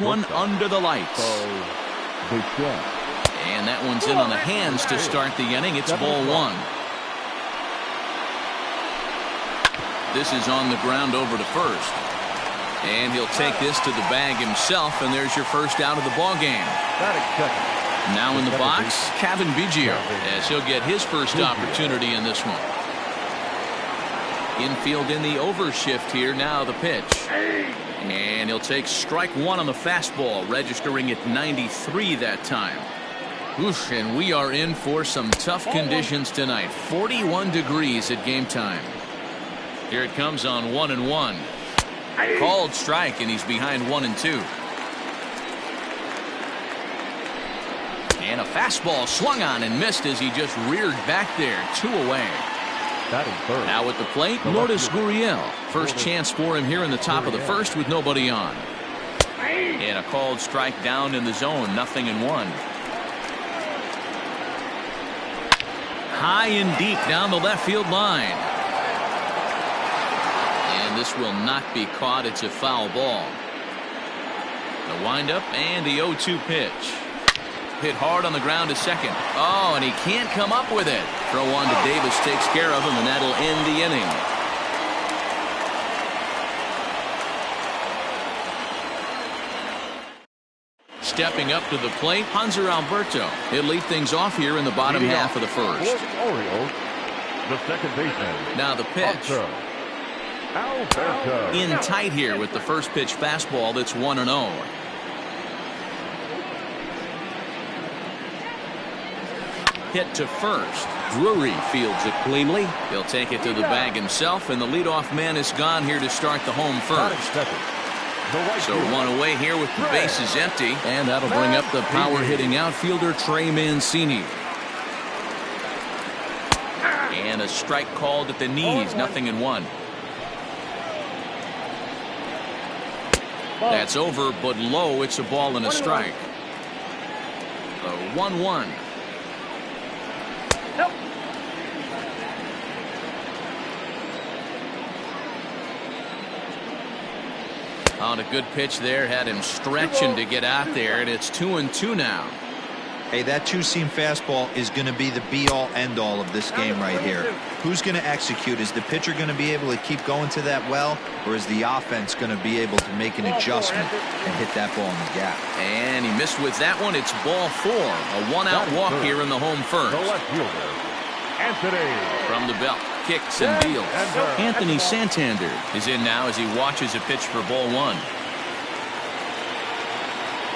One under the lights. And that one's in on the hands to start the inning. It's ball one. This is on the ground over to first. And he'll take this to the bag himself, and there's your first out of the ball game. Now in the box, Kevin Biggio, as he'll get his first opportunity in this one. Infield in the overshift here. Now the pitch. And he'll take strike one on the fastball, registering at 93 that time. Oof, and we are in for some tough conditions tonight. 41 degrees at game time. Here it comes on 1-1. Called strike, and he's behind 1-2. And a fastball swung on and missed as he just reared back there. 2 away. Now at the plate, Lourdes Gurriel. First chance for him here in the top of the first with nobody on. And a called strike down in the zone. 0-1. High and deep down the left field line. And this will not be caught. It's a foul ball. The windup and the 0-2 pitch. Hit hard on the ground to second. Oh, and he can't come up with it. Throw on to Davis takes care of him, and that'll end the inning. Stepping up to the plate, Hanser Alberto. He'll lead things off here in the bottom half of the first. Orioles, the second baseman. Now the pitch. Alberto. In tight here with the first pitch fastball that's 1-0. Hit to first. Drury fields it cleanly. He'll take it to the bag himself, and the leadoff man is gone here to start the home first. So one away here with the bases empty, and that'll bring up the power-hitting outfielder Trey Mancini. And a strike called at the knees. 0-1. That's over, but low. It's a ball and a strike. The 1-1. On a good pitch there, had him stretching to get out there, and it's 2-2 now. Hey, that two-seam fastball is going to be the be-all, end-all of this game right here. Who's going to execute? Is the pitcher going to be able to keep going to that well, or is the offense going to be able to make an adjustment and hit that ball in the gap? And he missed with that one. It's ball 4. A one-out walk here in the home first. From the belt, kicks and deals. Anthony Santander is in now as he watches a pitch for ball 1.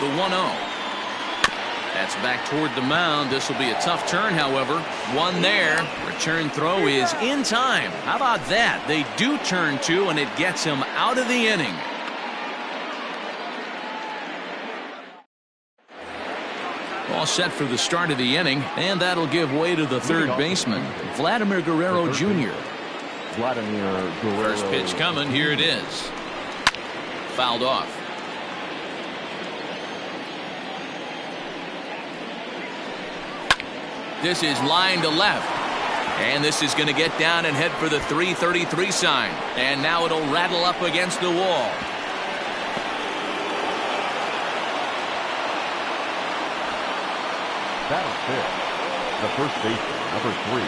The 1-0. That's back toward the mound. This will be a tough turn, however. One there. Return throw is in time. How about that? They do turn 2, and it gets him out of the inning. All set for the start of the inning, and that'll give way to the third baseman, Vladimir Guerrero Jr. First pitch coming. Here it is. Fouled off. This is line to left. And this is going to get down and head for the 333 sign. And now it'll rattle up against the wall. That'll fit. The first baseman, number 3,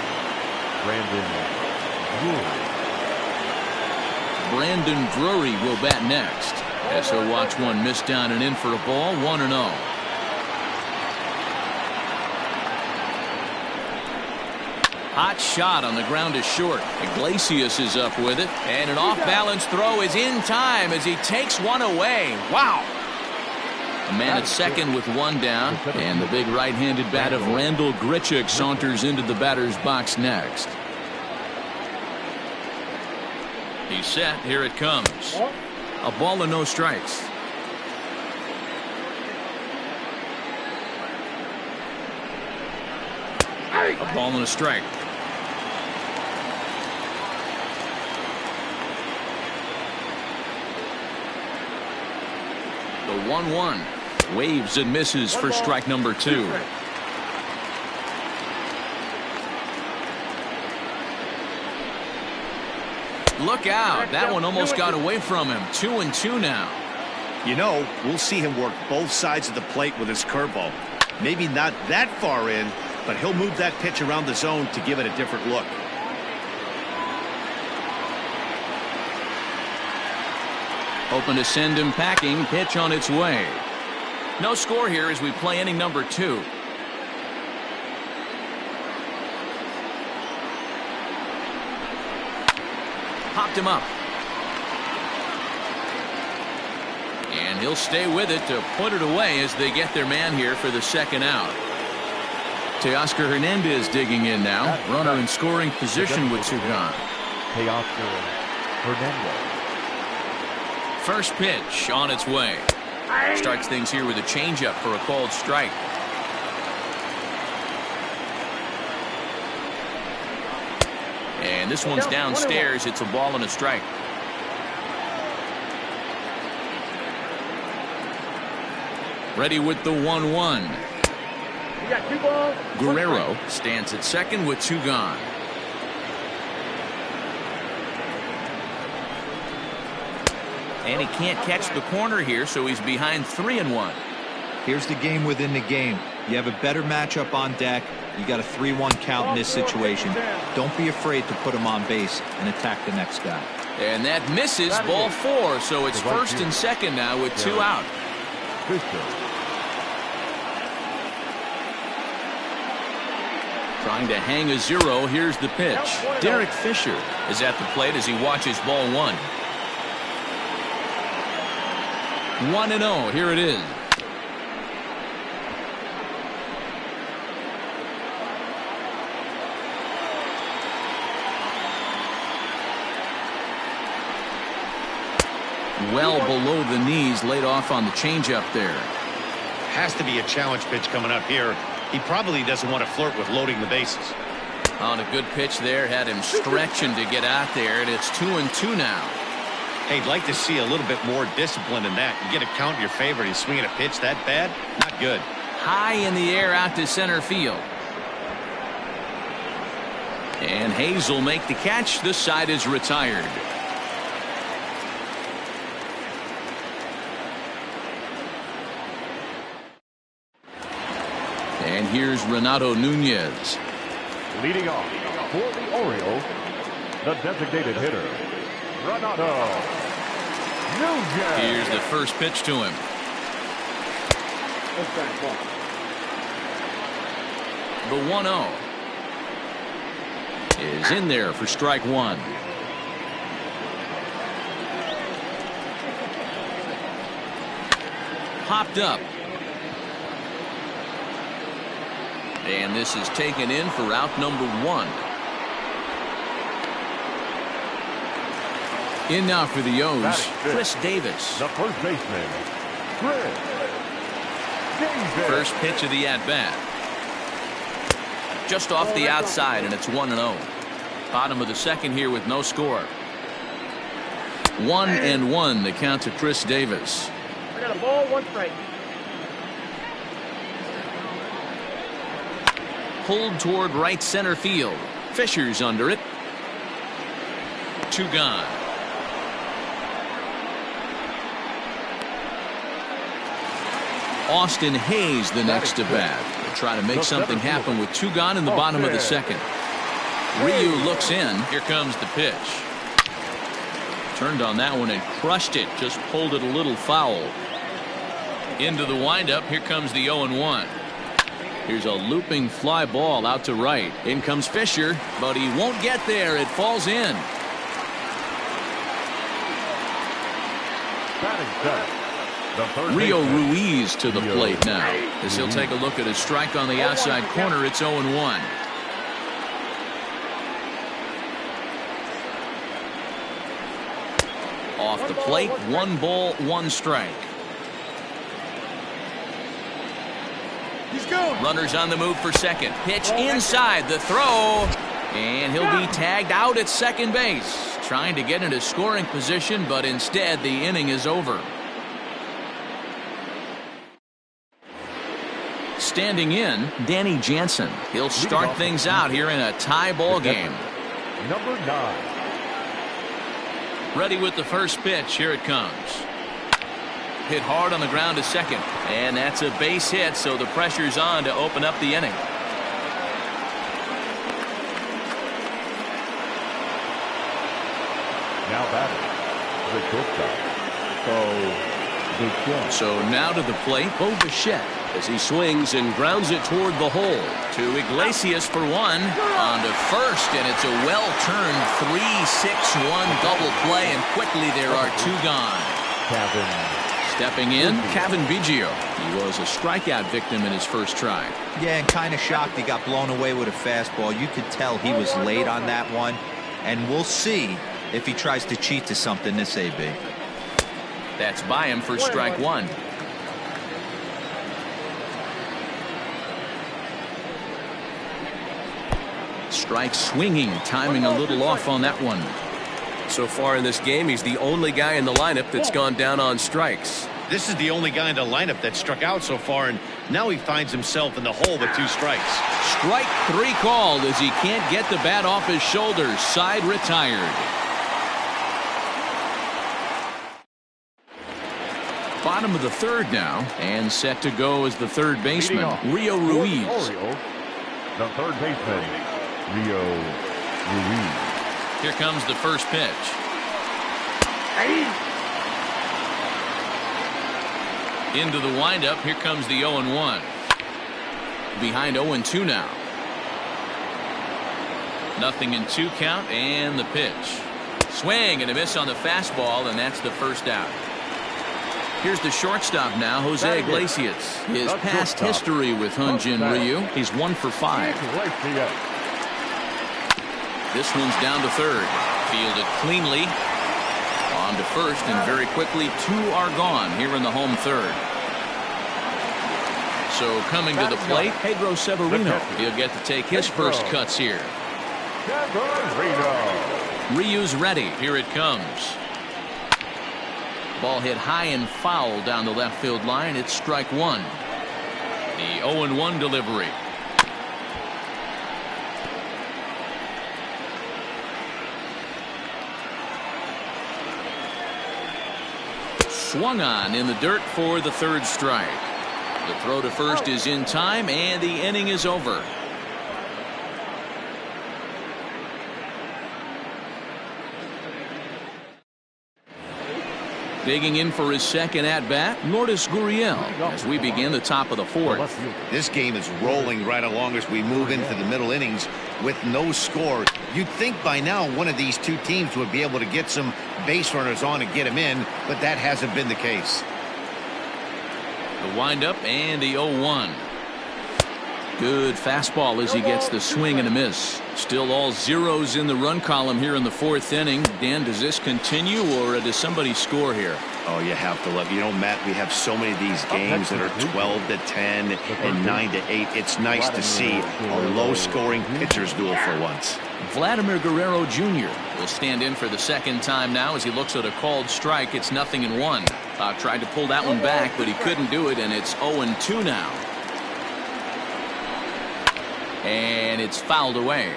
Brandon Drury will bat next. As he'll watch one miss down and in for a ball. 1-0. Hot shot on the ground is short. Iglesias is up with it. And an off-balance throw is in time as he takes one away. Wow. A man at second with one down. And the big right-handed bat of Randall Grichuk saunters into the batter's box next. He's set. Here it comes. A ball and no strikes. A ball and a strike. The 1-1. Waves and misses for strike number 2. Look out. That one almost got away from him. 2-2 now. You know, we'll see him work both sides of the plate with his curveball. Maybe not that far in, but he'll move that pitch around the zone to give it a different look. Open to send him packing. Pitch on its way. No score here as we play inning number 2. Popped him up. And he'll stay with it to put it away as they get their man here for the second out. Teoscar Hernandez digging in now. Runner in scoring position with 2 gone. Teoscar Hernandez. First pitch on its way. Starts things here with a changeup for a called strike. And this one's downstairs. It's a ball and a strike. Ready with the 1-1. You got 2 balls. Guerrero stands at second with 2 gone. And he can't catch the corner here, so he's behind 3-1. Here's the game within the game. You have a better matchup on deck. You got a 3-1 count in this situation. Don't be afraid to put him on base and attack the next guy. And that misses, ball 4, so it's first and second now with 2 out. Trying to hang a 0. Here's the pitch. Derek Fisher is at the plate as he watches ball 1. 1-0. Here it is. Well below the knees, laid off on the changeup there. Has to be a challenge pitch coming up here. He probably doesn't want to flirt with loading the bases. On a good pitch there, had him stretching to get out there, and it's 2-2 now. Hey, I'd like to see a little bit more discipline in that. You get a count in your favor and he's swinging a pitch that bad? Not good. High in the air out to center field. And Hayes will make the catch. This side is retired. And here's Renato Nunez. Leading off for the Orioles, the designated hitter, Renato Nunez. Here's the first pitch to him. The 1-0 is in there for strike 1. Popped up. And this is taken in for out number 1. In now for the O's, Chris Davis. The first baseman, Chris Davis. First pitch of the at-bat. Just off the outside, and it's 1-0. Bottom of the second here with no score. 1-1 the count to Chris Davis. I got a ball, 1 strike. Pulled toward right center field. Fisher's under it. 2 gone. Austin Hayes the next to bat. They'll try to make something happen with 2 gone in the bottom of the second. Ryu looks in. Here comes the pitch. Turned on that one and crushed it. Just pulled it a little foul. Into the windup. Here comes the 0-1. Here's a looping fly ball out to right. In comes Fisher, but he won't get there. It falls in. Rio Ruiz to the plate now, as he'll take a look at a strike on the outside corner. It's 0-1. Off the plate, 1 ball, 1 strike. Runners on the move for second. Pitch inside the throw. And he'll be tagged out at second base. Trying to get into scoring position, but instead the inning is over. Standing in, Danny Jansen. He'll start things out here in a tie ball game. Number 9. Ready with the first pitch. Here it comes. Hit hard on the ground to second. And that's a base hit, so the pressure's on to open up the inning. Now batting, the shortstop, Bichette. So now to the plate, Bo Bichette, as he swings and grounds it toward the hole. To Iglesias for one. On to first, and it's a well-turned 3-6-1 double play, and quickly there are two gone. Stepping in, Kevin Biggio. He was a strikeout victim in his first try. Yeah, and kind of shocked he got blown away with a fastball. You could tell he was late on that one, and we'll see if he tries to cheat to something this AB. That's by him for strike one. Strike swinging, timing a little off on that one. So far in this game, he's the only guy in the lineup that's gone down on strikes. This is the only guy in the lineup that struck out so far, and now he finds himself in the hole with 2 strikes. Strike 3 called as he can't get the bat off his shoulders. Side retired. Bottom of the third now, and set to go as the third baseman, Rio Ruiz. The third baseman, Rio Ruiz. Here comes the first pitch. Into the windup. Here comes the 0-1. Behind 0-2 now. Nothing in 2 count, and the pitch. Swing and a miss on the fastball, and that's the first out. Here's the shortstop now, Jose Iglesias. His past history with Hyunjin Ryu, he's 1 for 5. This one's down to third. Fielded cleanly. On to first, and very quickly 2 are gone here in the home third. So coming to the plate, Pedro Severino. He'll get to take his first cuts here. Ryu's ready. Here it comes. Ball hit high and foul down the left field line. It's strike 1. The 0-1 delivery. Swung on in the dirt for the third strike. The throw to first is in time, and the inning is over. Digging in for his second at-bat, Lourdes Gurriel, as we begin the top of the fourth. This game is rolling right along as we move into the middle innings with no score. You'd think by now one of these two teams would be able to get some base runners on and get them in, but that hasn't been the case. The windup and the 0-1. Good fastball as he gets the swing and a miss. Still all zeros in the run column here in the fourth inning. Dan, does this continue, or does somebody score here? Oh, you have to love. You know, Matt, we have so many of these games that are 12-10 and 9-8. It's nice to see a low-scoring pitcher's duel for once. Vladimir Guerrero Jr. will stand in for the second time now as he looks at a called strike. It's 0-1. Tried to pull that one back, but he couldn't do it, and it's 0-2 now. And it's fouled away.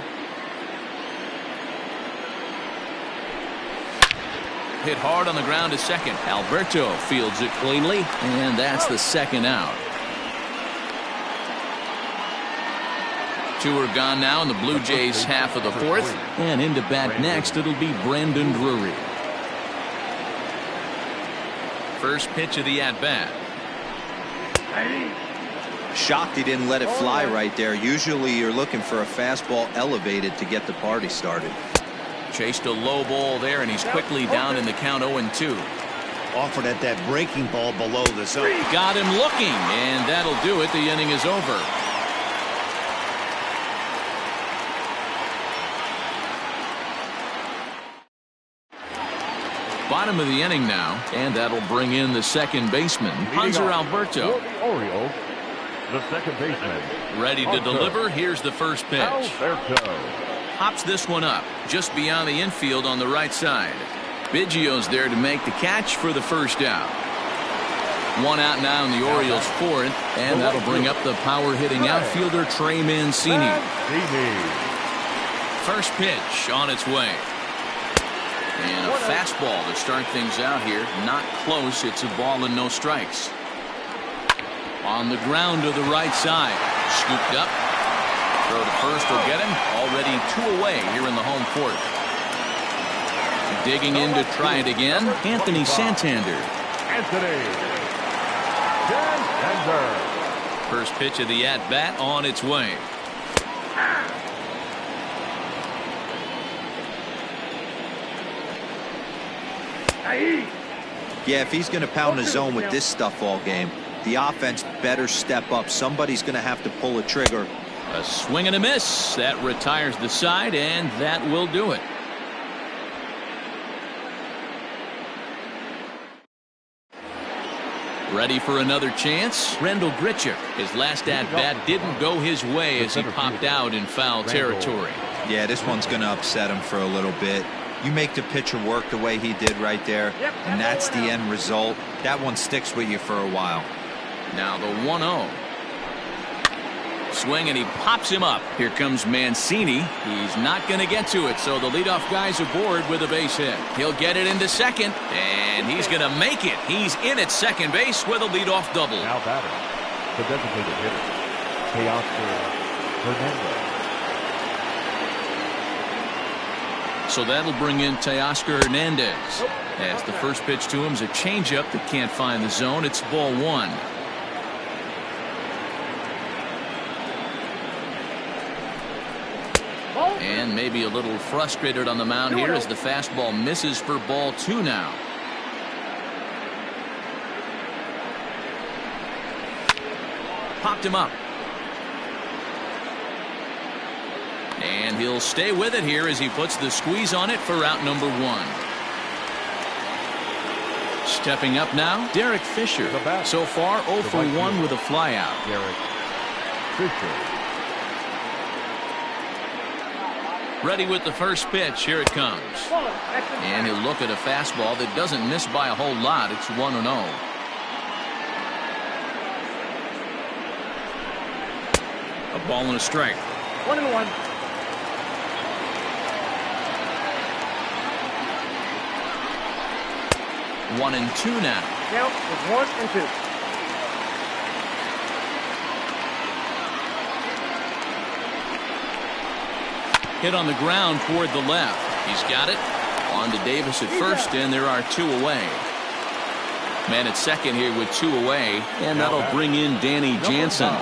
Hit hard on the ground to second. Alberto fields it cleanly, and that's the second out. 2 are gone now in the Blue Jays half of the fourth, and into bat next it'll be Brandon Drury. First pitch of the at-bat. Shocked he didn't let it fly right there. Usually you're looking for a fastball elevated to get the party started. Chased a low ball there, and he's quickly down in the count 0-2. Offered at that breaking ball below the zone. Got him looking, and that'll do it. The inning is over. Bottom of the inning now, and that'll bring in the second baseman, Hanser Alberto. For the Orioles, the second baseman. Ready to deliver. Here's the first pitch. Alberto. Hops this one up just beyond the infield on the right side. Biggio's there to make the catch for the first out. 1 out now in the Orioles' fourth, and that'll bring up the power-hitting outfielder Trey Mancini. First pitch on its way. And a fastball to start things out here. Not close. It's a ball and no strikes. On the ground to the right side. Scooped up. Throw to first will get him. Already 2 away here in the home fourth. Digging in to try it again. Anthony Santander. First pitch of the at-bat on its way. Yeah, if he's going to pound the zone with this stuff all game, the offense better step up. Somebody's going to have to pull a trigger. A swing and a miss. That retires the side, and that will do it. Ready for another chance? Randall Grichuk. His last at-bat didn't go his way as he popped out in foul territory. Yeah, this one's going to upset him for a little bit. You make the pitcher work the way he did right there, and that's the end result. That one sticks with you for a while. Now the 1-0. Swing, and he pops him up. Here comes Mancini. He's not going to get to it, so the leadoff guy's aboard with a base hit. He'll get it into second, and he's going to make it. He's in at second base with a leadoff double. Now batter, the designated hitter, Teoscar Hernandez. So that'll bring in Teoscar Hernandez. As the first pitch to him is a changeup that can't find the zone. It's ball 1. And maybe a little frustrated on the mound here as the fastball misses for ball 2 now. Popped him up. And he'll stay with it here as he puts the squeeze on it for out number 1. Stepping up now, Derek Fisher. So far 0 for 1 with a flyout. Derek Fisher. Ready with the first pitch. Here it comes. And he'll look at a fastball that doesn't miss by a whole lot. It's 1-0. A ball and a strike. 1-1. 1-2 now. Count is 1-2. Hit on the ground toward the left. He's got it. On to Davis at first, and there are 2 away. Man at second here with 2 away, and that'll bring in Danny Jansen.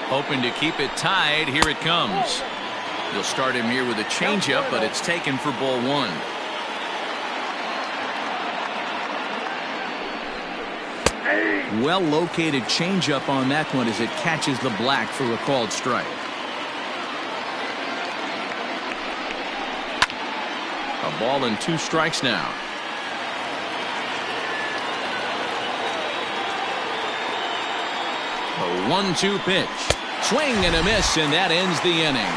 Hoping to keep it tied. Here it comes. You'll start him here with a changeup, but it's taken for ball 1. Well located changeup on that one as it catches the black for a called strike. A ball and 2 strikes now. A 1-2 pitch. Swing and a miss, and that ends the inning.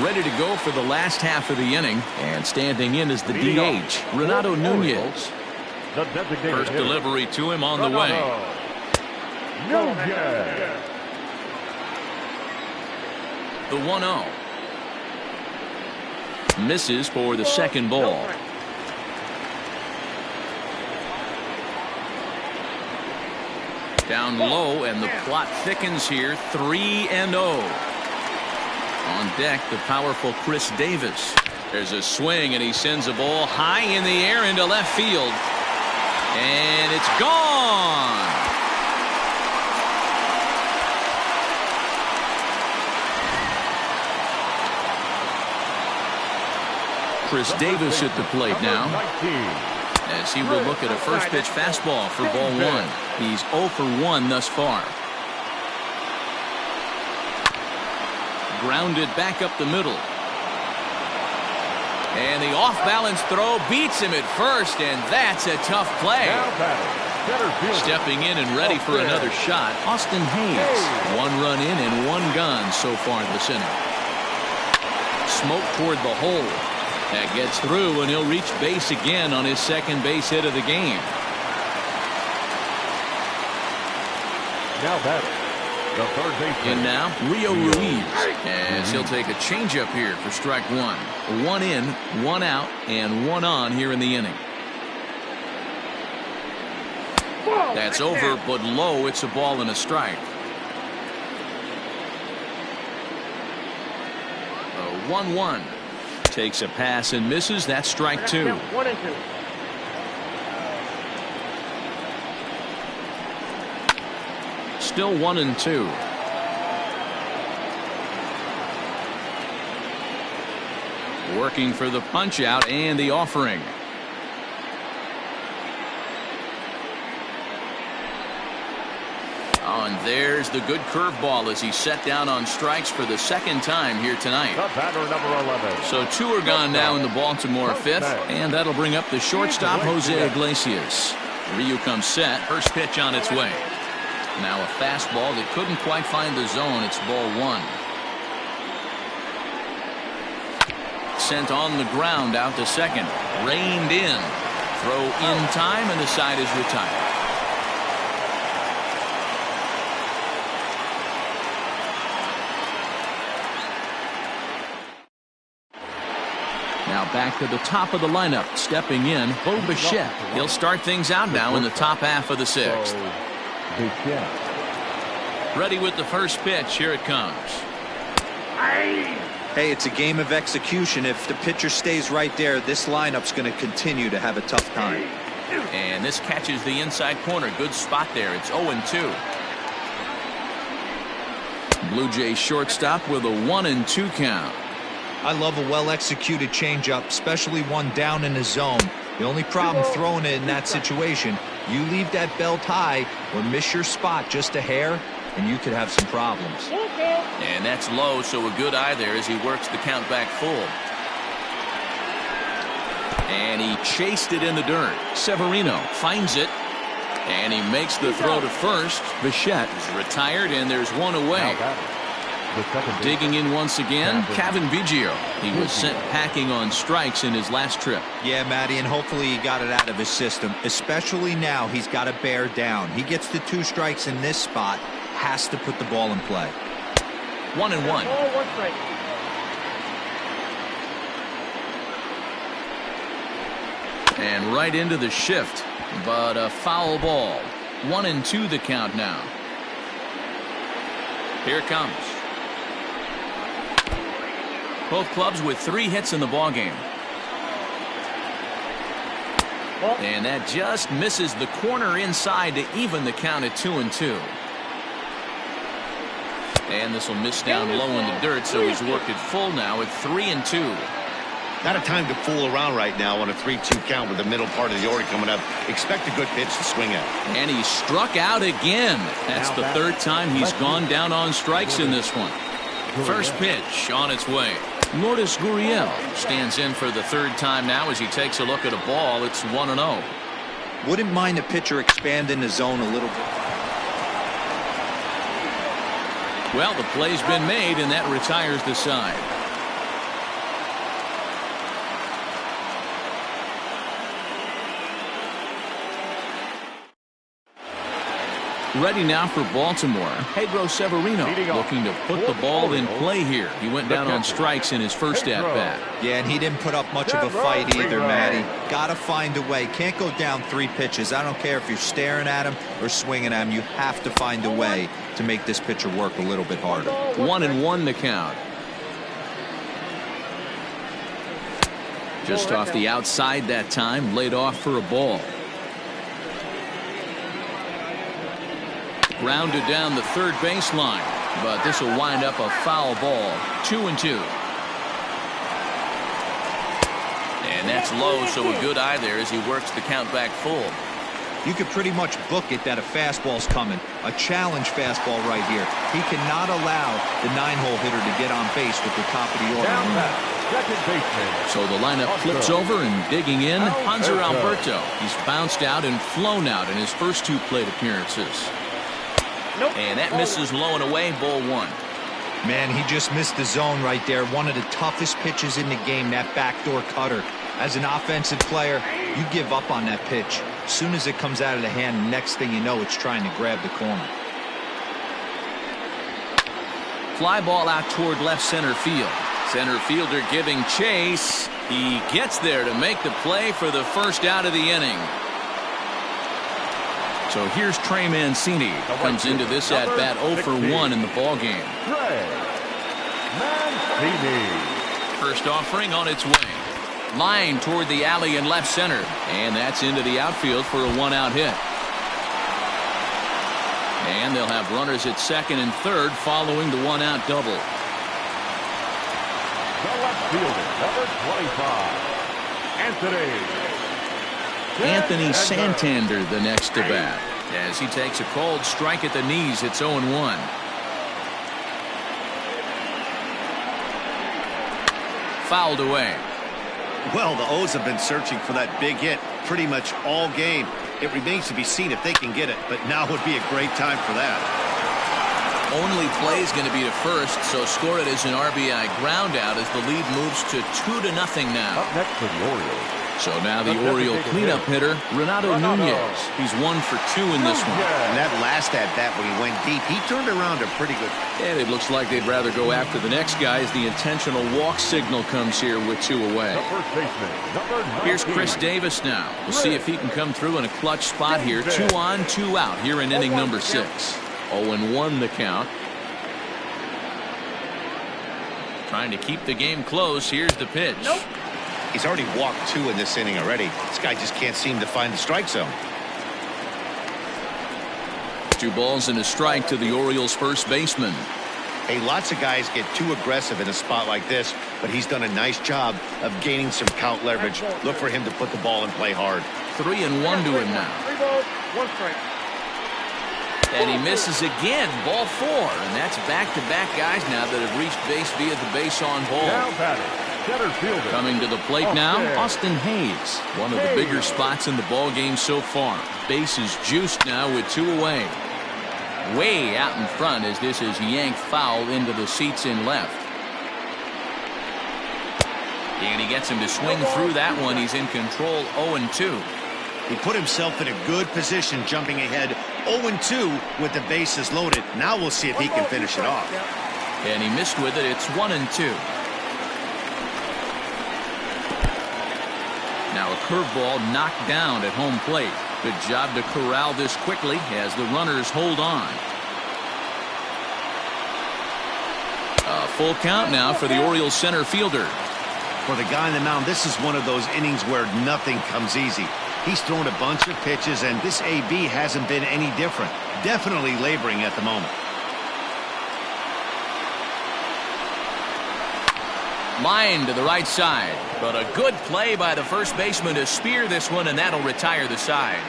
Ready to go for the last half of the inning, and standing in is the DH, Renato Nunez. First delivery to him on the way. The 1-0. Misses for the second ball. Down low, and the plot thickens here. 3-0. On deck, the powerful Chris Davis. There's a swing, and he sends a ball high in the air into left field. And it's gone. Chris Davis at the plate now, as he will look at a first pitch fastball for ball 1. He's 0 for 1 thus far. Grounded back up the middle. And the off-balance throw beats him at first, and that's a tough play. Stepping in and ready for another shot, Austin Hayes. 1 run in and 1 gone so far this inning. Smoke toward the hole. That gets through, and he'll reach base again on his second base hit of the game. Now batting, the third baseman. In now, Rio Ruiz, as he'll take a changeup here for strike one. One in, one out, and one on here in the inning. That's over, but low. It's a ball and a strike. 1-1. Takes a pass and misses. That's strike two. 1-2. Still 1-2. Working for the punch out and the offering. Oh, and there's the good curveball as he's set down on strikes for the second time here tonight. The batter, number 11. So two are gone now in the Baltimore fifth, and that'll bring up the shortstop, Jose Iglesias. Ryu comes set. First pitch on its way. Now a fastball that couldn't quite find the zone. It's ball one. Sent on the ground out to second. Reined in. Throw in time, and the side is retired. Now back to the top of the lineup. Stepping in, Bo Bichette. He'll start things out now in the top half of the sixth. Ready with the first pitch. Here it comes. Hey, it's a game of execution. If the pitcher stays right there, this lineup's going to continue to have a tough time. And this catches the inside corner. Good spot there. It's 0-2. Blue Jays shortstop with a 1-2 count. I love a well-executed changeup, especially one down in the zone. The only problem throwing it in that situation, you leave that belt high or miss your spot just a hair, and you could have some problems. And that's low, so a good eye there as he works the count back full. And he chased it in the dirt. Severino finds it, and he makes the throw to first. Bichette is retired, and there's one away. Digging in once again, Kevin Biggio. He was sent packing on strikes in his last trip. Yeah, Matty, and hopefully he got it out of his system. Especially now, he's got to bear down. He gets the 2 strikes in this spot, has to put the ball in play. 1-1. Oh, 1 strike. And right into the shift, but a foul ball. 1-2 the count now. Here it comes. Both clubs with 3 hits in the ballgame. And that just misses the corner inside to even the count at 2-2. And this will miss down low in the dirt, so he's worked it full now at 3-2. Not a time to fool around right now on a 3-2 count with the middle part of the order coming up. Expect a good pitch to swing at. And he struck out again. That's the third time he's gone down on strikes in this one. First pitch on its way. Lourdes Gurriel stands in for the third time now as he takes a look at a ball. It's 1-0. Wouldn't mind a pitcher expanding the zone a little bit. Well, the play's been made, and that retires the side. Ready now for Baltimore. Pedro Severino looking to put the ball in play here. He went down on strikes in his first at-bat. Yeah, and he didn't put up much of a fight either, Matty. Got to find a way. Can't go down 3 pitches. I don't care if you're staring at him or swinging at him. You have to find a way to make this pitcher work a little bit harder. 1-1 the count. Just off the outside that time, laid off for a ball. Grounded down the third baseline, but this will wind up a foul ball. 2-2. And that's low, so a good eye there as he works the count back full. You could pretty much book it that a fastball's coming. A challenge fastball right here. He cannot allow the 9-hole hitter to get on base with the top of the order. Second baseman. So the lineup flips over, and digging in, Hanser Alberto. He's bounced out and flown out in his first 2 plate appearances. And that misses low and away, ball 1. Man, he just missed the zone right there. One of the toughest pitches in the game, that backdoor cutter. As an offensive player, you give up on that pitch. As soon as it comes out of the hand, next thing you know, it's trying to grab the corner. Fly ball out toward left center field. Center fielder giving chase. He gets there to make the play for the first out of the inning. So here's Trey Mancini. Comes into this at bat 0 for 1 in the ball game. First offering on its way. Line toward the alley in left center. And that's into the outfield for a 1-out hit. And they'll have runners at second and third following the 1-out double. The left fielder, number 25, Anthony Santander the next to bat as he takes a called strike at the knees. It's 0-1. Fouled away. Well, the O's have been searching for that big hit pretty much all game. It remains to be seen if they can get it, but now would be a great time for that. Only play is going to be to first, so score it as an RBI ground out as the lead moves to 2-0 now. up next for the Orioles. So now the Oriole cleanup hitter, Renato Nunez. He's 1 for 2 in this one. And that last at bat when he went deep, he turned around a pretty good. And it looks like they'd rather go after the next guy as the intentional walk signal comes here with 2 away. The first baseman, number 19. Here's Chris Davis now. We'll see if he can come through in a clutch spot here. 2 on, 2 out here in inning number 6. 0-1 the count. Trying to keep the game close. Here's the pitch. Nope. He's already walked 2 in this inning already. This guy just can't seem to find the strike zone. 2 balls and a strike to the Orioles first baseman. Hey, lots of guys get too aggressive in a spot like this, but he's done a nice job of gaining some count leverage. Look for him to put the ball and play hard. 3-1 to him now. 3 balls, 1 strike. And he misses again. Ball 4. And that's back-to-back guys now that have reached base via the base on ball. Now batting, center fielder. Coming to the plate now, Austin Hayes. One of the bigger spots in the ball game so far. Base is juiced now with 2 away. Way out in front as this is yanked foul into the seats in left. And he gets him to swing through that one. He's in control. 0-2. He put himself in a good position jumping ahead 0-2 with the bases loaded. Now we'll see if he can finish it off. And he missed with it. It's 1-2. Now a curveball knocked down at home plate. Good job to corral this quickly as the runners hold on. A full count now for the Orioles center fielder. For the guy on the mound, this is one of those innings where nothing comes easy. He's thrown a bunch of pitches, and this AB hasn't been any different. Definitely laboring at the moment. Line to the right side, but a good play by the first baseman to spear this one, and that'll retire the side.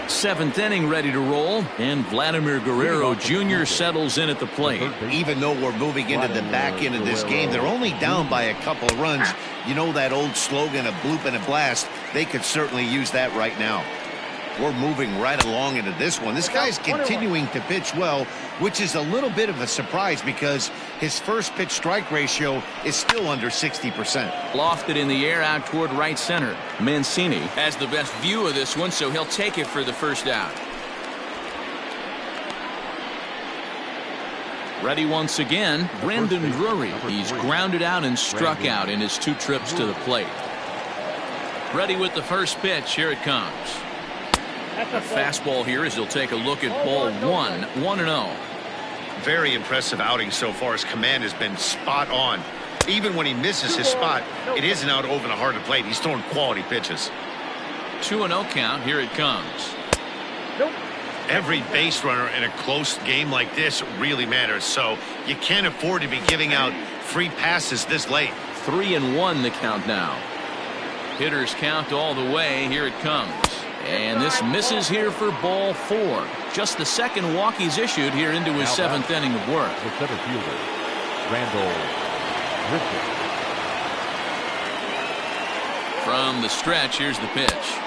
Seventh inning ready to roll, and Vladimir Guerrero Jr. settles in at the plate. Even though we're moving into the back end of this game, they're only down by a couple of runs. You know that old slogan, a bloop and a blast. They could certainly use that right now. We're moving right along into this one. This guy's continuing to pitch well, which is a little bit of a surprise because his first pitch strike ratio is still under 60%. Lofted in the air out toward right center. Mancini has the best view of this one, so he'll take it for the first out. Ready once again, Brandon Drury. He's grounded out and struck out in his 2 trips to the plate. Ready with the first pitch. Here it comes. A fastball here as he'll take a look at ball 1. 1-0. Very impressive outing so far. His command has been spot on. Even when he misses his spot, it isn't out over the heart of the plate. He's throwing quality pitches. 2-0 count. Here it comes. Every base runner in a close game like this really matters, so you can't afford to be giving out free passes this late. 3-1 the count now. Hitters count all the way. Here it comes. And this misses here for ball 4. Just the second walk he's issued here into his 7th inning of work. The center fielder, Randall Griffin. From the stretch, here's the pitch.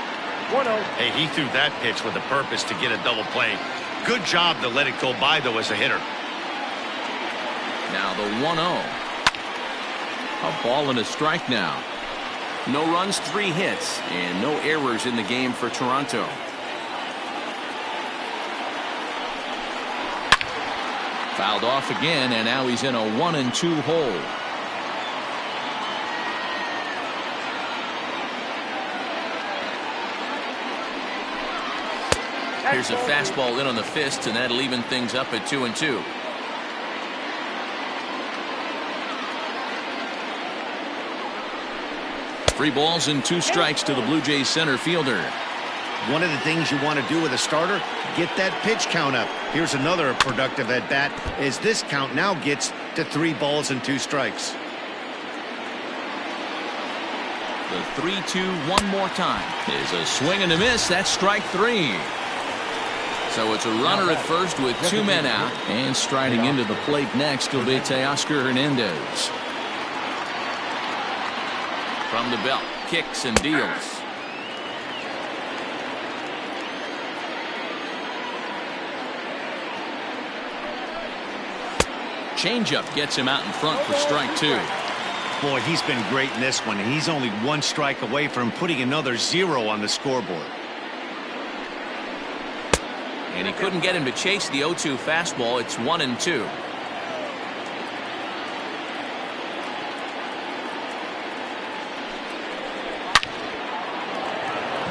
1-0. Hey, he threw that pitch with a purpose to get a double play. Good job to let it go by, though, as a hitter. Now the 1-0. A ball and a strike now. No runs, 3 hits, and no errors in the game for Toronto. Fouled off again, and now he's in a 1-2 hole. Here's a fastball in on the fist, and that'll even things up at 2-2. Three balls and 2 strikes to the Blue Jays center fielder. One of the things you want to do with a starter, get that pitch count up. Here's another productive at bat as this count now gets to 3 balls and 2 strikes. The 3-2 one more time is a swing and a miss. That's strike 3. So it's a runner at first with 2 men out, and striding into the plate next will be Teoscar Hernandez. From the belt, kicks and deals. Changeup gets him out in front for strike 2. Boy, he's been great in this one, and he's only 1 strike away from putting another 0 on the scoreboard. And he couldn't get him to chase the 0-2 fastball. It's 1-2.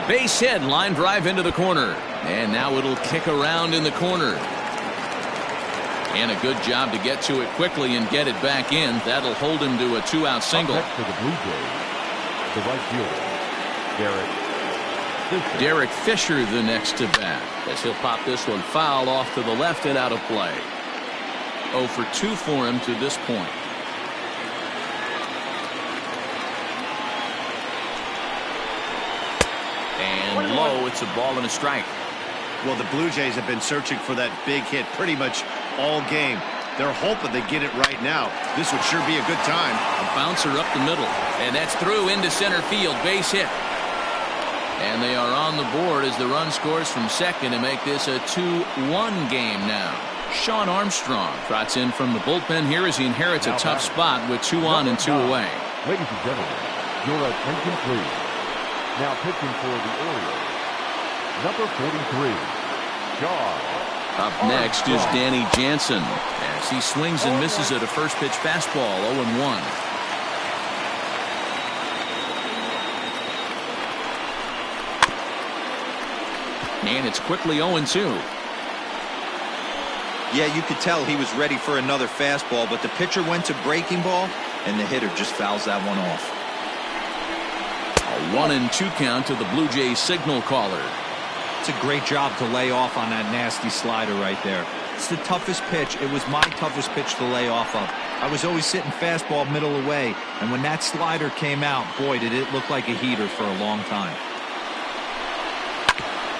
Base hit, line drive into the corner. And now it'll kick around in the corner. And a good job to get to it quickly and get it back in. That'll hold him to a 2-out single. Up next for the Blue Jays, the right fielder, Derek Fisher the next to bat, as he'll pop this one foul off to the left and out of play. 0 for 2 for him to this point. And low, it's a ball and a strike. Well, the Blue Jays have been searching for that big hit pretty much all game. They're hoping they get it right now. This would sure be a good time. A bouncer up the middle, and that's through into center field. Base hit. And they are on the board as the run scores from second to make this a 2-1 game now. Sean Armstrong trots in from the bullpen here as he inherits a tough spot with 2 on and 2 away. Ladies and gentlemen, your attention please. Now pitching for the Orioles, number 43, John. Up next is Danny Jansen as he swings and misses at a first pitch fastball. 0-1. And it's quickly 0-2. Yeah, you could tell he was ready for another fastball, but the pitcher went to breaking ball, and the hitter just fouls that one off. A 1-2 count to the Blue Jays signal caller. It's a great job to lay off on that nasty slider right there. It's the toughest pitch. It was my toughest pitch to lay off of. I was always sitting fastball middle away, and when that slider came out, boy, did it look like a heater for a long time.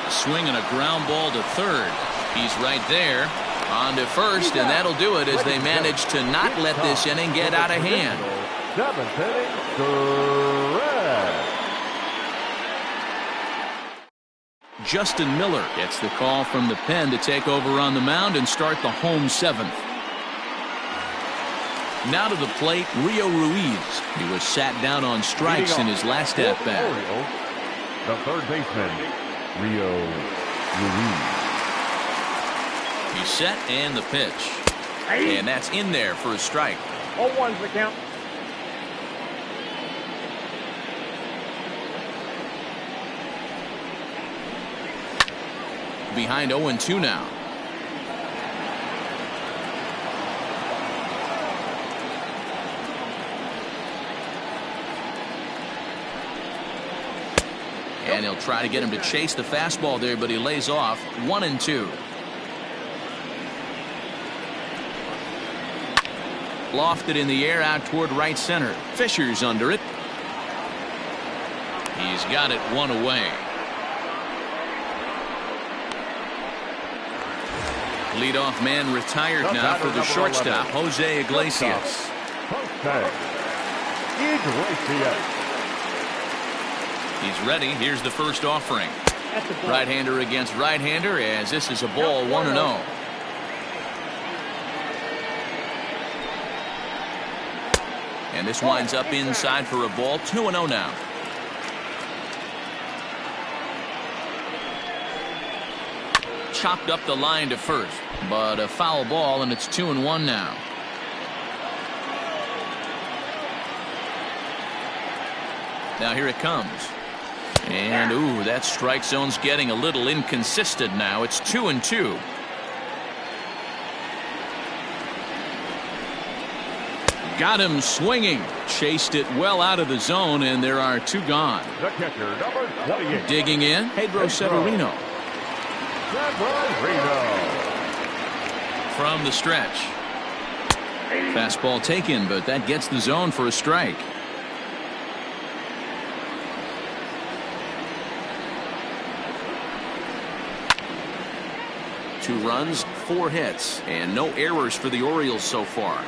A swing and a ground ball to third. He's right there. On to first, and that'll do it as they manage to not let this inning get out of hand. 7th inning, correct. Justin Miller gets the call from the pen to take over on the mound and start the home 7th. Now to the plate, Rio Ruiz. He was sat down on strikes in his last at bat. The third baseman, Rio Ruiz. He's set and the pitch. And that's in there for a strike. 0-1's the count. Behind 0-2 now. And he'll try to get him to chase the fastball there, but he lays off. 1-2. Lofted in the air out toward right center. Fisher's under it. He's got it 1 away. Leadoff man retired now for the shortstop, Jose Iglesias. He's ready. Here's the first offering. Right-hander against right-hander, as this is a ball 1-0. And this winds up inside for a ball 2-0 now. Chopped up the line to first, but a foul ball, and it's 2-1 now. Now here it comes. And ooh, that strike zone's getting a little inconsistent now. It's 2-2. Got him swinging. Chased it well out of the zone, and there are 2 gone. The catcher, number 28. Digging in, Pedro Severino. From the stretch. Fastball taken, but that gets the zone for a strike. Two runs, 4 hits, and no errors for the Orioles so far.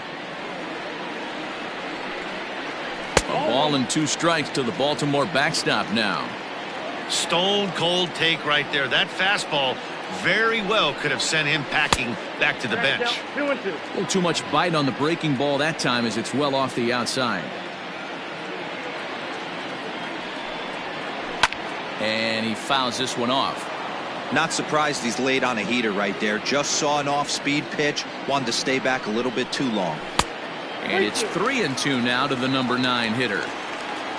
A ball and 2 strikes to the Baltimore backstop now. Stone cold take right there. That fastball very well could have sent him packing back to the bench. 2-2. A little too much bite on the breaking ball that time, as it's well off the outside. And he fouls this one off. Not surprised he's laid on a heater right there. Just saw an off-speed pitch. Wanted to stay back a little bit too long. And it's 3-2 now to the number 9 hitter.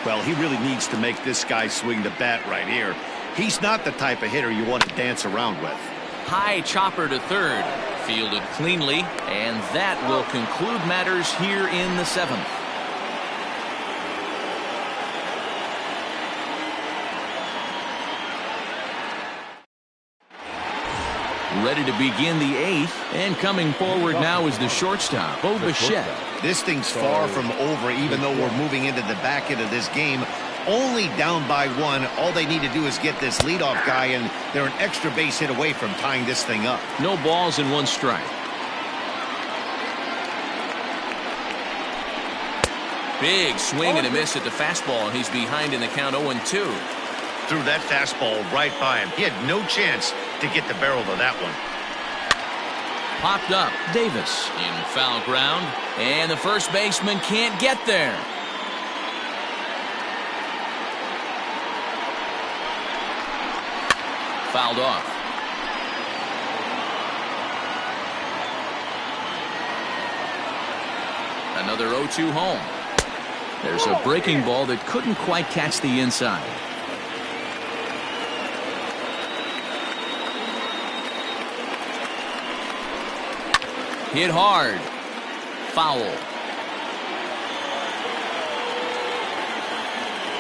Well, he really needs to make this guy swing the bat right here. He's not the type of hitter you want to dance around with. High chopper to third. Fielded cleanly, and that will conclude matters here in the 7th. Ready to begin the 8th, and coming forward now is the shortstop, Bo Bichette. This thing's far from over, even though we're moving into the back end of this game. Only down by 1. All they need to do is get this leadoff guy, and they're an extra base hit away from tying this thing up. No balls and 1 strike. Big swing and a miss at the fastball, and he's behind in the count 0-2. Threw that fastball right by him. He had no chance to get the barrel of that one. Popped up. Davis in foul ground, and the first baseman can't get there. Fouled off. Another 0-2 home. There's a breaking ball that couldn't quite catch the inside. Hit hard. Foul.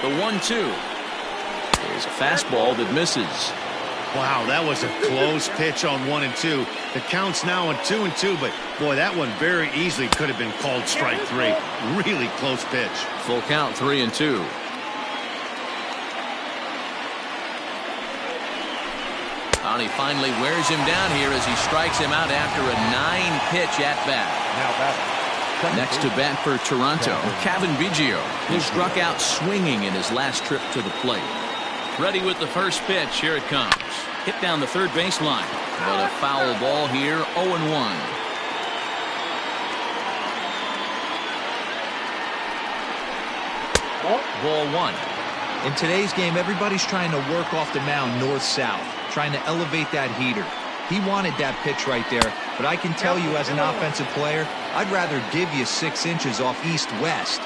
The 1-2 is a fastball that misses. Wow, that was a close pitch on 1 and 2. The count's now on 2 and 2, but boy, that one very easily could have been called strike 3. Really close pitch. Full count, 3 and 2. And he finally wears him down here as he strikes him out after a 9-pitch at bat. Now batting. Next to bat for Toronto, Kevin Biggio, who struck out swinging in his last trip to the plate. Ready with the first pitch. Here it comes. Hit down the third baseline, but a foul ball here. 0-1. Ball 1. In today's game, everybody's trying to work off the mound north-south, trying to elevate that heater. He wanted that pitch right there, but I can tell you as an offensive player, I'd rather give you 6 inches off east-west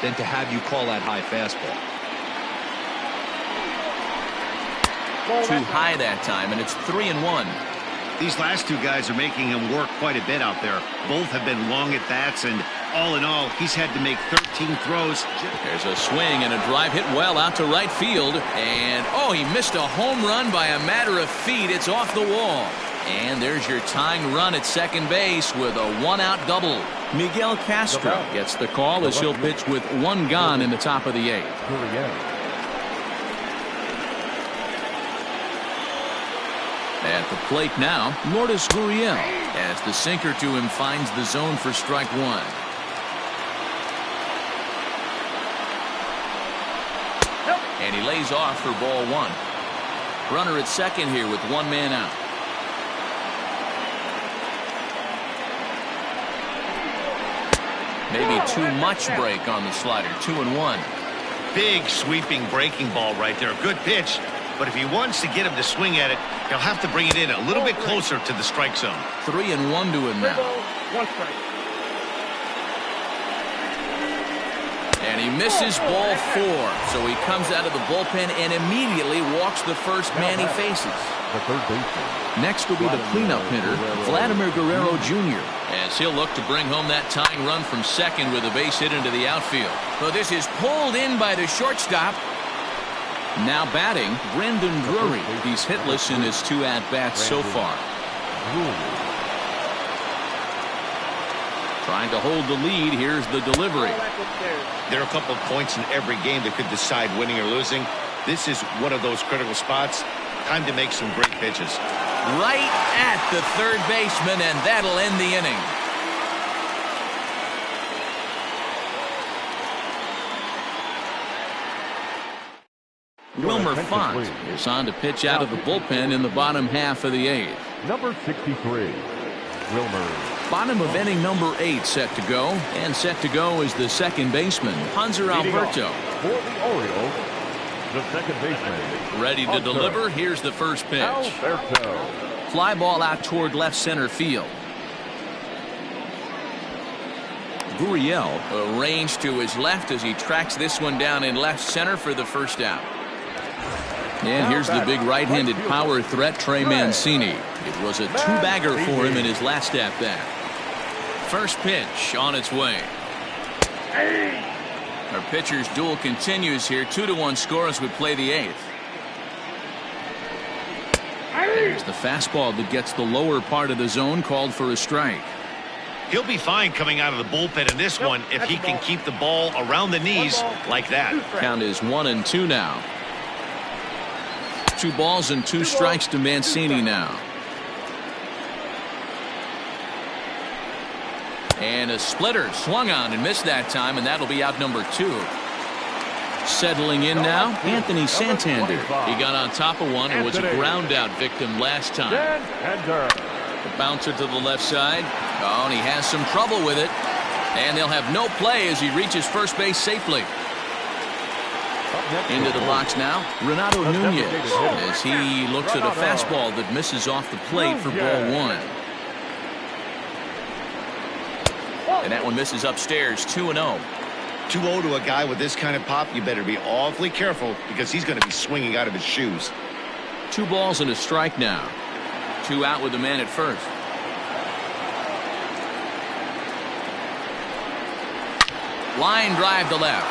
than to have you call that high fastball. Too high that time, and it's 3-1. These last 2 guys are making him work quite a bit out there. Both have been long at bats, and all in all, he's had to make 13 throws. There's a swing and a drive hit well out to right field, and oh, he missed a home run by a matter of feet. It's off the wall. And there's your tying run at second base with a 1-out double. Miguel Castro gets the call as he'll pitch with 1 gone in the top of the 8th. At the plate now, Lourdes Gurriel, as the sinker to him finds the zone for strike 1. And he lays off for ball 1. Runner at second here with one man out. Maybe too much break on the slider. 2-1. Big sweeping breaking ball right there. Good pitch. But if he wants to get him to swing at it, he'll have to bring it in a little bit closer to the strike zone. 3-1 to him now. 1 strike. And he misses ball 4. So he comes out of the bullpen and immediately walks the first man he faces. The third baseman. Next will be the cleanup hitter, Vladimir Guerrero Jr., as he'll look to bring home that tying run from second with a base hit into the outfield. So this is pulled in by the shortstop. Now batting, Brendan Drury. He's hitless in his 2 at-bats so far. Trying to hold the lead. Here's the delivery. There are a couple of points in every game that could decide winning or losing. This is one of those critical spots. Time to make some great pitches. Right at the third baseman, and that'll end the inning. Wilmer Font is on to pitch out of the bullpen in the bottom half of the 8th. Number 63, Wilmer. Bottom of inning number 8 set to go. And set to go is the second baseman, Hanser Alberto. For the Orioles, the second baseman. Ready to deliver. Here's the first pitch. Alberto. Fly ball out toward left center field. Gurriel arranged to his left as he tracks this one down in left center for the first out. And here's the big right-handed power threat, Trey Mancini. It was a 2-bagger for him in his last at-bat. First pitch on its way. Our pitcher's duel continues here. 2-1 score as we play the 8th. There's the fastball that gets the lower part of the zone, called for a strike. He'll be fine coming out of the bullpen in this one if he can keep the ball around the knees like that. Count is 1-2 now. 2 balls and 2 strikes to Mancini now. And a splitter swung on and missed that time, and that'll be out number 2. Settling in now, Anthony Santander. He got on top of one and was a ground out victim last time. The bouncer to the left side. Oh, and he has some trouble with it. And they'll have no play as he reaches first base safely. Into the box now, Renato Nunez, as he looks at a fastball that misses off the plate for ball 1. And that one misses upstairs. 2-0. 2-0 to a guy with this kind of pop, you better be awfully careful because he's going to be swinging out of his shoes. 2 balls and a strike now. 2 out with the man at first. Line drive to left.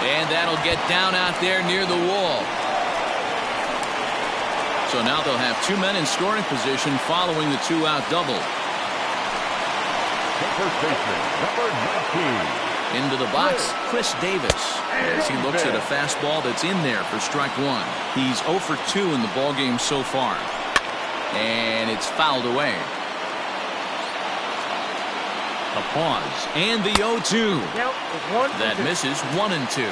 And that'll get down out there near the wall. So now they'll have 2 men in scoring position following the 2-out double. The first baseman, number 19. Into the box, Chris Davis, as he looks at a fastball that's in there for strike 1. He's 0 for 2 in the ballgame so far. And it's fouled away. A pause, and the 0-2. That misses. 1-2.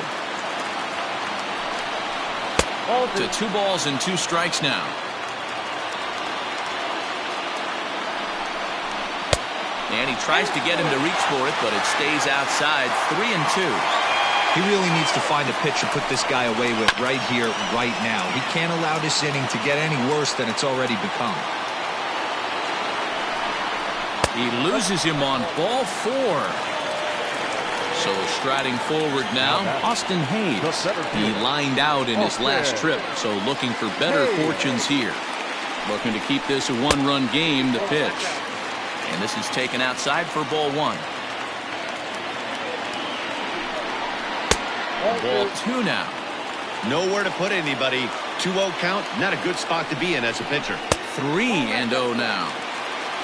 To 2 balls and 2 strikes now. And he tries to get him to reach for it, but it stays outside. 3-2. He really needs to find a pitch to put this guy away with right here, right now. He can't allow this inning to get any worse than it's already become. He loses him on ball 4. So striding forward now, Austin Hayes. He lined out in his last trip, so looking for better fortunes here. Looking to keep this a 1-run game. The pitch. And this is taken outside for ball 1. Ball 2 now. Nowhere to put anybody. 2-0 count, not a good spot to be in as a pitcher. 3-0 now.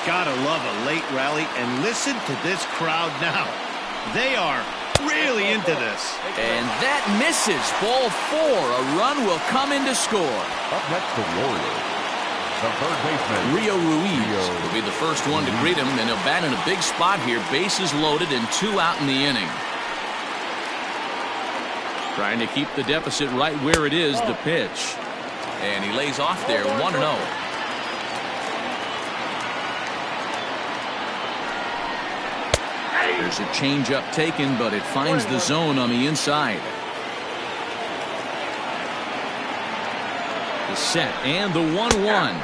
Gotta love a late rally, and listen to this crowd now. They are really into this. And that misses. Ball 4. A run will come in to score. Up next, the Warriors. The third baseman, Rio Ruiz will be the first one to greet him, and he'll bat in a big spot here. Bases loaded and 2 out in the inning. Trying to keep the deficit right where it is. The pitch. And he lays off there, 1-0. There's a changeup taken, but it finds the zone on the inside. The set and the 1-1.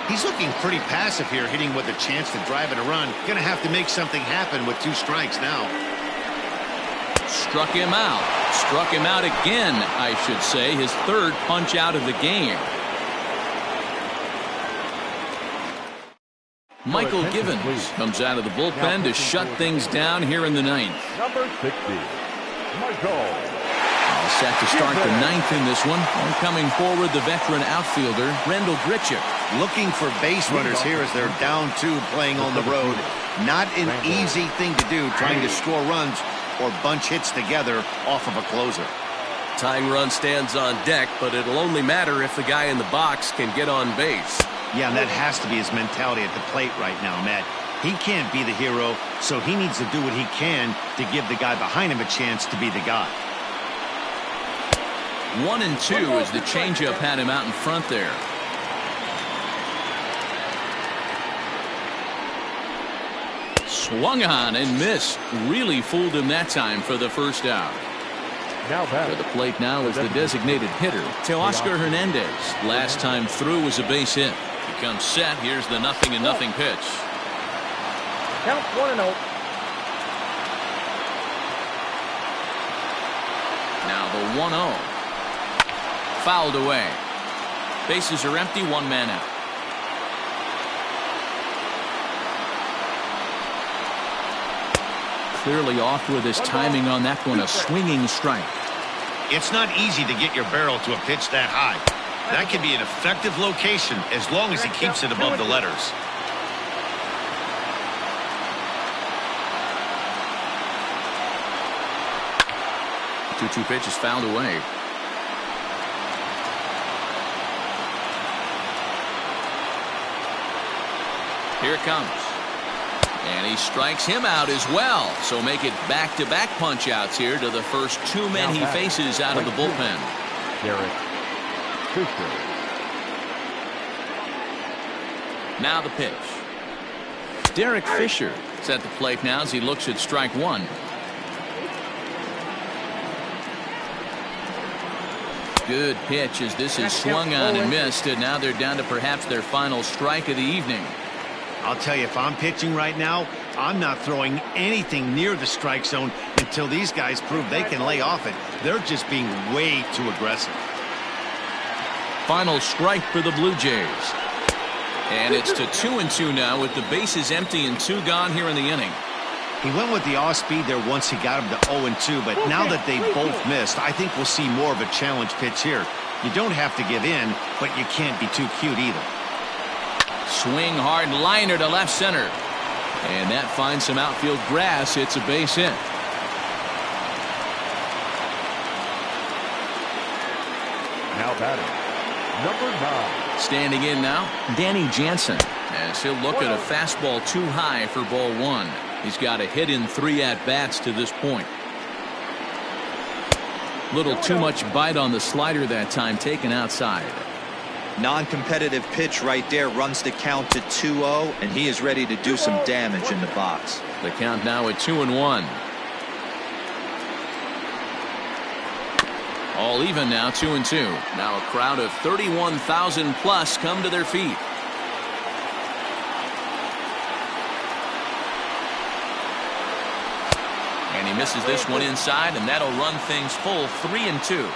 He's looking pretty passive here, hitting with a chance to drive in a run. Going to have to make something happen with 2 strikes now. Struck him out. Struck him out again, I should say. His 3rd punch out of the game. Michael Givens comes out of the bullpen to shut things down here in the 9th. Number 60, Michael. All set to start the 9th in this one. And coming forward, the veteran outfielder, Rendell Grichuk. Looking for base runners here as they're down 2 playing on the road. Not an easy thing to do, trying to score runs or bunch hits together off of a closer. Tying run stands on deck, but it'll only matter if the guy in the box can get on base. Yeah, and that has to be his mentality at the plate right now, Matt. He can't be the hero, so he needs to do what he can to give the guy behind him a chance to be the guy. 1-2 as the changeup had him out in front there. Swung on and missed. Really fooled him that time for the first out. Now to the plate now is the designated hitter, Teoscar Hernandez. Last time through was a base hit. He comes set. Here's the 0-0 pitch. Count 1-0. Now the 1-0. Fouled away. Bases are empty, 1 man out. Clearly off with his timing on that one. A swinging strike. It's not easy to get your barrel to a pitch that high. That can be an effective location as long as he keeps it above the letters. Two pitch is fouled away. Here it comes. And he strikes him out as well. So make it back-to-back punch-outs here to the first 2 men he faces out of the bullpen. Derek Fisher. Now the pitch. Derek Fisher is at the plate now as he looks at strike 1. Good pitch as this is swung on and missed, and now they're down to perhaps their final strike of the evening. I'll tell you, if I'm pitching right now, I'm not throwing anything near the strike zone until these guys prove they can lay off it. They're just being way too aggressive. Final strike for the Blue Jays. And it's to 2-2 now with the bases empty and 2 gone here in the inning. He went with the off speed there once he got him to 0-2, but now that they both missed, I think we'll see more of a challenge pitch here. You don't have to give in, but you can't be too cute either. Swing hard liner to left center. And that finds some outfield grass. It's a base hit. Now batting, number 9. Standing in now, Danny Jansen. As he'll look at a fastball too high for ball 1. He's got a hit in 3 at-bats to this point. Little too much bite on the slider that time, taken outside. Non-competitive pitch right there, runs the count to 2-0, and he is ready to do some damage in the box. The count now at 2-1. All even now, 2-2. Now a crowd of 31,000 plus come to their feet. And he misses this one inside, and that'll run things full 3-2.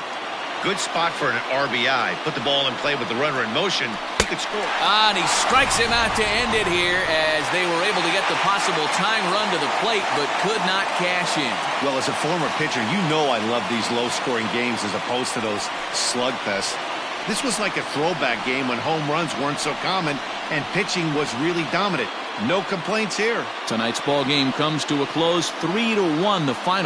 Good spot for an RBI. Put the ball in play with the runner in motion. He could score. And he strikes him out to end it here as they were able to get the possible tying run to the plate, but could not cash in. Well, as a former pitcher, you know I love these low-scoring games as opposed to those slugfests. This was like a throwback game when home runs weren't so common and pitching was really dominant. No complaints here. Tonight's ball game comes to a close, 3-1 the final.